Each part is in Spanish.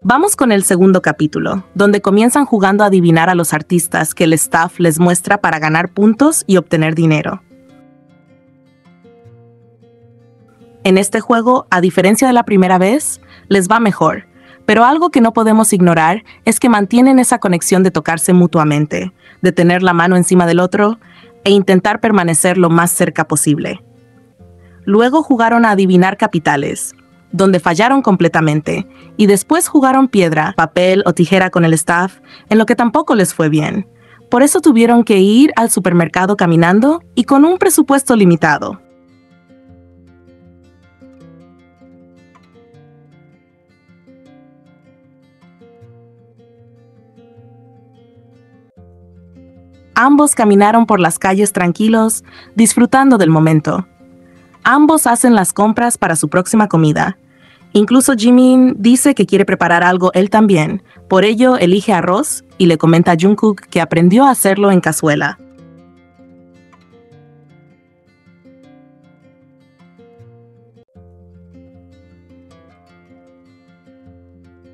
Vamos con el segundo capítulo, donde comienzan jugando a adivinar a los artistas que el staff les muestra para ganar puntos y obtener dinero. En este juego, a diferencia de la primera vez, les va mejor, pero algo que no podemos ignorar es que mantienen esa conexión de tocarse mutuamente, de tener la mano encima del otro e intentar permanecer lo más cerca posible. Luego jugaron a adivinar capitales, donde fallaron completamente, y después jugaron piedra, papel o tijera con el staff, en lo que tampoco les fue bien. Por eso tuvieron que ir al supermercado caminando y con un presupuesto limitado. Ambos caminaron por las calles tranquilos, disfrutando del momento. Ambos hacen las compras para su próxima comida. Incluso Jimin dice que quiere preparar algo él también, por ello elige arroz y le comenta a Jungkook que aprendió a hacerlo en cazuela.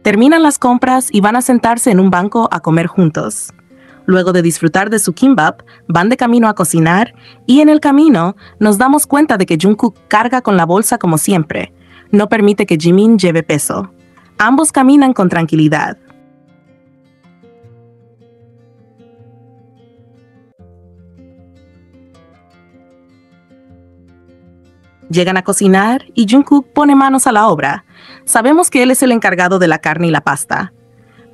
Terminan las compras y van a sentarse en un banco a comer juntos. Luego de disfrutar de su kimbap, van de camino a cocinar y en el camino nos damos cuenta de que Jungkook carga con la bolsa como siempre. No permite que Jimin lleve peso. Ambos caminan con tranquilidad. Llegan a cocinar y Jungkook pone manos a la obra. Sabemos que él es el encargado de la carne y la pasta.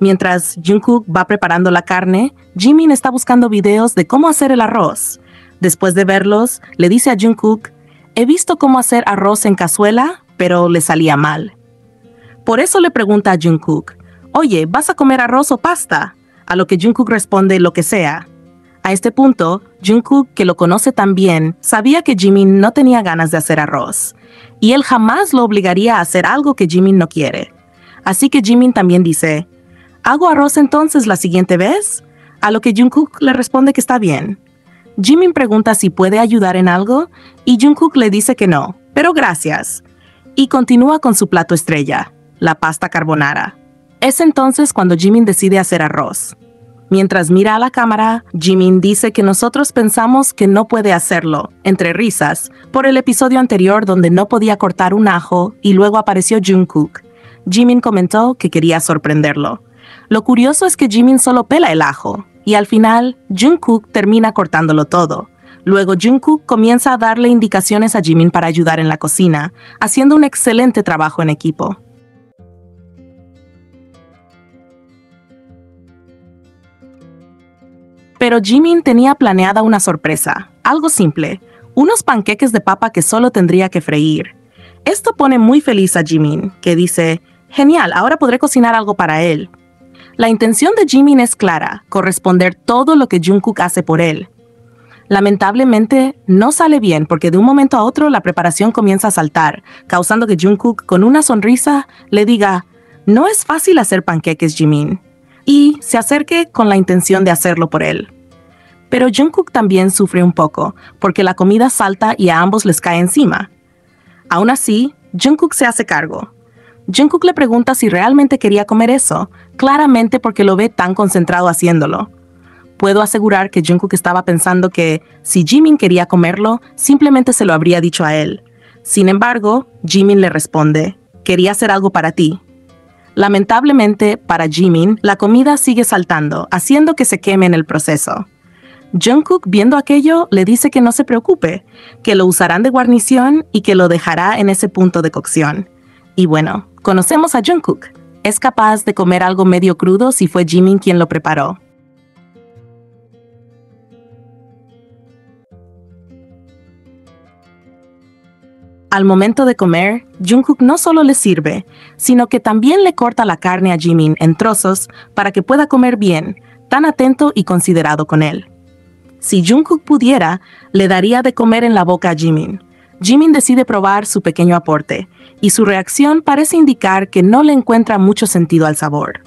Mientras Jungkook va preparando la carne, Jimin está buscando videos de cómo hacer el arroz. Después de verlos, le dice a Jungkook, «He visto cómo hacer arroz en cazuela, pero le salía mal». Por eso le pregunta a Jungkook, «Oye, ¿vas a comer arroz o pasta?», a lo que Jungkook responde lo que sea. A este punto, Jungkook, que lo conoce tan bien, sabía que Jimin no tenía ganas de hacer arroz, y él jamás lo obligaría a hacer algo que Jimin no quiere. Así que Jimin también dice, «¿Hago arroz entonces la siguiente vez?», a lo que Jungkook le responde que está bien. Jimin pregunta si puede ayudar en algo y Jungkook le dice que no, pero gracias. Y continúa con su plato estrella, la pasta carbonara. Es entonces cuando Jimin decide hacer arroz. Mientras mira a la cámara, Jimin dice que nosotros pensamos que no puede hacerlo, entre risas, por el episodio anterior donde no podía cortar un ajo y luego apareció Jungkook. Jimin comentó que quería sorprenderlo. Lo curioso es que Jimin solo pela el ajo, y al final, Jungkook termina cortándolo todo. Luego Jungkook comienza a darle indicaciones a Jimin para ayudar en la cocina, haciendo un excelente trabajo en equipo. Pero Jimin tenía planeada una sorpresa, algo simple, unos panqueques de papa que solo tendría que freír. Esto pone muy feliz a Jimin, que dice, «Genial, ahora podré cocinar algo para él». La intención de Jimin es clara, corresponder todo lo que Jungkook hace por él. Lamentablemente, no sale bien porque de un momento a otro la preparación comienza a saltar, causando que Jungkook, con una sonrisa, le diga, «No es fácil hacer panqueques, Jimin», y se acerque con la intención de hacerlo por él. Pero Jungkook también sufre un poco, porque la comida salta y a ambos les cae encima. Aún así, Jungkook se hace cargo. Jungkook le pregunta si realmente quería comer eso, claramente porque lo ve tan concentrado haciéndolo. Puedo asegurar que Jungkook estaba pensando que, si Jimin quería comerlo, simplemente se lo habría dicho a él. Sin embargo, Jimin le responde, «Quería hacer algo para ti». Lamentablemente, para Jimin, la comida sigue saltando, haciendo que se queme en el proceso. Jungkook, viendo aquello, le dice que no se preocupe, que lo usarán de guarnición y que lo dejará en ese punto de cocción. Y bueno, conocemos a Jungkook. Es capaz de comer algo medio crudo si fue Jimin quien lo preparó. Al momento de comer, Jungkook no solo le sirve, sino que también le corta la carne a Jimin en trozos para que pueda comer bien, tan atento y considerado con él. Si Jungkook pudiera, le daría de comer en la boca a Jimin. Jimin decide probar su pequeño aporte, y su reacción parece indicar que no le encuentra mucho sentido al sabor.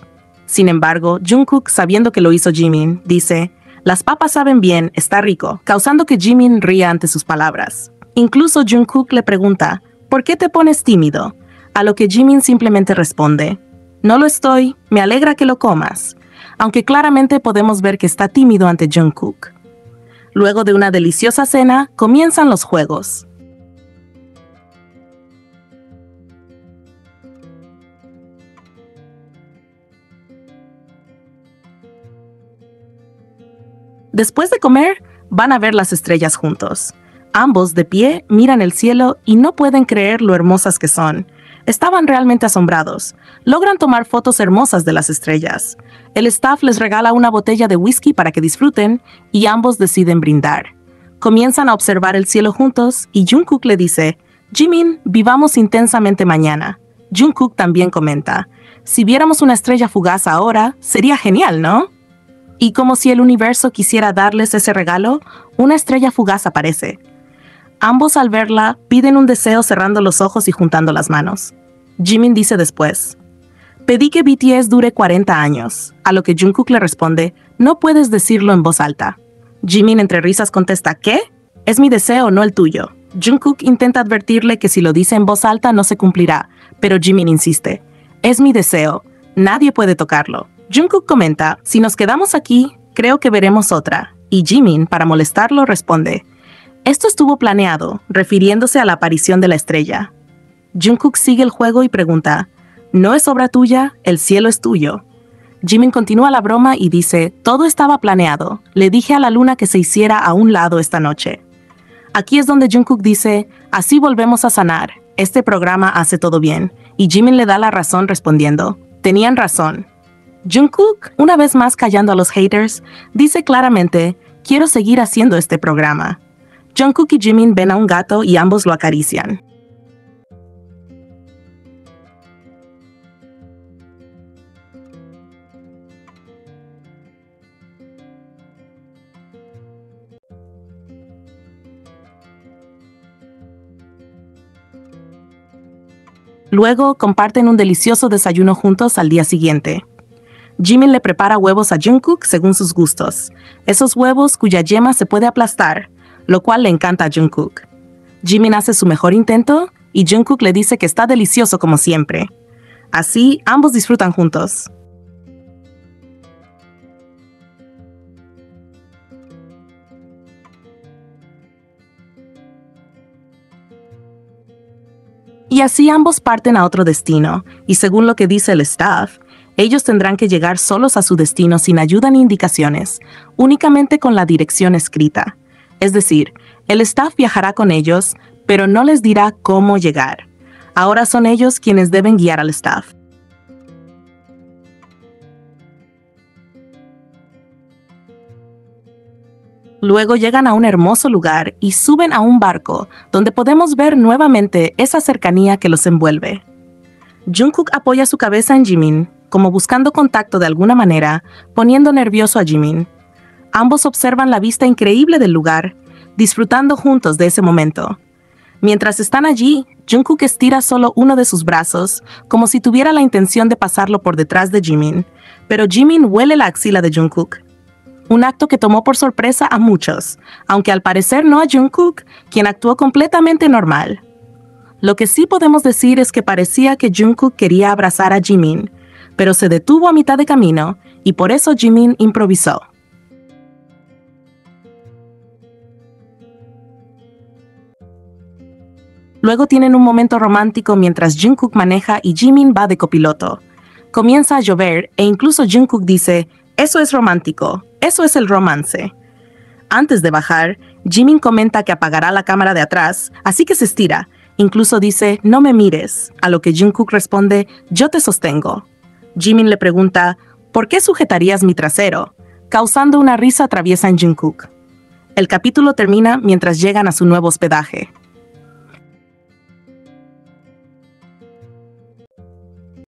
Sin embargo, Jungkook, sabiendo que lo hizo Jimin, dice, «Las papas saben bien, está rico», causando que Jimin ría ante sus palabras. Incluso Jungkook le pregunta, «¿Por qué te pones tímido?», a lo que Jimin simplemente responde, No lo estoy, me alegra que lo comas, aunque claramente podemos ver que está tímido ante Jungkook. Luego de una deliciosa cena, comienzan los juegos. Después de comer, van a ver las estrellas juntos. Ambos, de pie, miran el cielo y no pueden creer lo hermosas que son. Estaban realmente asombrados. Logran tomar fotos hermosas de las estrellas. El staff les regala una botella de whisky para que disfruten y ambos deciden brindar. Comienzan a observar el cielo juntos y Jungkook le dice, Jimin, vivamos intensamente mañana. Jungkook también comenta, si viéramos una estrella fugaz ahora, sería genial, ¿no? Y como si el universo quisiera darles ese regalo, una estrella fugaz aparece. Ambos al verla piden un deseo cerrando los ojos y juntando las manos. Jimin dice después, pedí que BTS dure 40 años, a lo que Jungkook le responde, no puedes decirlo en voz alta. Jimin entre risas contesta, ¿qué? Es mi deseo, no el tuyo. Jungkook intenta advertirle que si lo dice en voz alta no se cumplirá, pero Jimin insiste, es mi deseo, nadie puede tocarlo. Jungkook comenta, si nos quedamos aquí, creo que veremos otra, y Jimin, para molestarlo, responde, esto estuvo planeado, refiriéndose a la aparición de la estrella. Jungkook sigue el juego y pregunta, ¿no es obra tuya? El cielo es tuyo. Jimin continúa la broma y dice, todo estaba planeado, le dije a la luna que se hiciera a un lado esta noche. Aquí es donde Jungkook dice, así volvemos a sanar, este programa hace todo bien, y Jimin le da la razón respondiendo, tenían razón. Jungkook, una vez más callando a los haters, dice claramente, quiero seguir haciendo este programa. Jungkook y Jimin ven a un gato y ambos lo acarician. Luego comparten un delicioso desayuno juntos al día siguiente. Jimin le prepara huevos a Jungkook según sus gustos, esos huevos cuya yema se puede aplastar, lo cual le encanta a Jungkook. Jimin hace su mejor intento y Jungkook le dice que está delicioso como siempre. Así, ambos disfrutan juntos. Y así ambos parten a otro destino, y según lo que dice el staff, ellos tendrán que llegar solos a su destino sin ayuda ni indicaciones, únicamente con la dirección escrita. Es decir, el staff viajará con ellos, pero no les dirá cómo llegar. Ahora son ellos quienes deben guiar al staff. Luego llegan a un hermoso lugar y suben a un barco, donde podemos ver nuevamente esa cercanía que los envuelve. Jungkook apoya su cabeza en Jimin, como buscando contacto de alguna manera, poniendo nervioso a Jimin. Ambos observan la vista increíble del lugar, disfrutando juntos de ese momento. Mientras están allí, Jungkook estira solo uno de sus brazos, como si tuviera la intención de pasarlo por detrás de Jimin, pero Jimin huele la axila de Jungkook. Un acto que tomó por sorpresa a muchos, aunque al parecer no a Jungkook, quien actuó completamente normal. Lo que sí podemos decir es que parecía que Jungkook quería abrazar a Jimin, pero se detuvo a mitad de camino y por eso Jimin improvisó. Luego tienen un momento romántico mientras Jungkook maneja y Jimin va de copiloto. Comienza a llover e incluso Jungkook dice, eso es romántico, eso es el romance. Antes de bajar, Jimin comenta que apagará la cámara de atrás, así que se estira. Incluso dice, no me mires, a lo que Jungkook responde, yo te sostengo. Jimin le pregunta, ¿por qué sujetarías mi trasero? Causando una risa traviesa en Jungkook. El capítulo termina mientras llegan a su nuevo hospedaje.